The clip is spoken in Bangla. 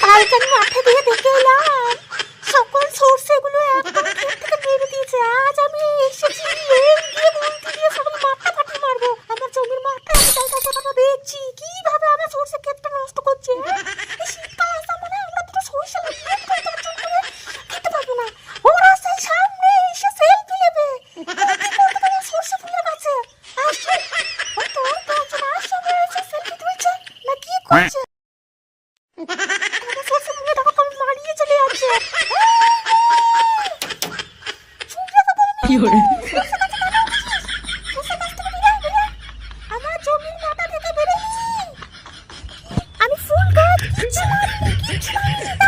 কালকে আমি মাঠে দিয়ে দেখে এলাম সকল সর্ষেগুলো একদম ক্ষেত থেকে মেরে দিয়েছে। আজ আমি এসেছি লেজ দিয়ে বলতে দিয়ে সকল মাঠটা ফাটিয়ে মারবো। আমার জমির মাঠটা আমি তাই কাছে দেখছি কিভাবে আমার সর্ষে ক্ষেতটা নষ্ট করছে। এই শীতকাল আসা মানে আমরা দুটো সর্ষে লাগিয়ে খেতে পারবো না। ওরা সেই সামনে এসে সেলফি নেবে। সর্ষে ফুলের কাছে আসছে ওই তো তোমার সঙ্গে এসে সেলফি তুলছে না কি করছে। সর্ষে ফুলে তখন কম মারিয়ে চলে যাচ্ছে। আমার জমির মাথা থেকে বেরিয়ে আমি ফুল গাছ কিছু মারিনি।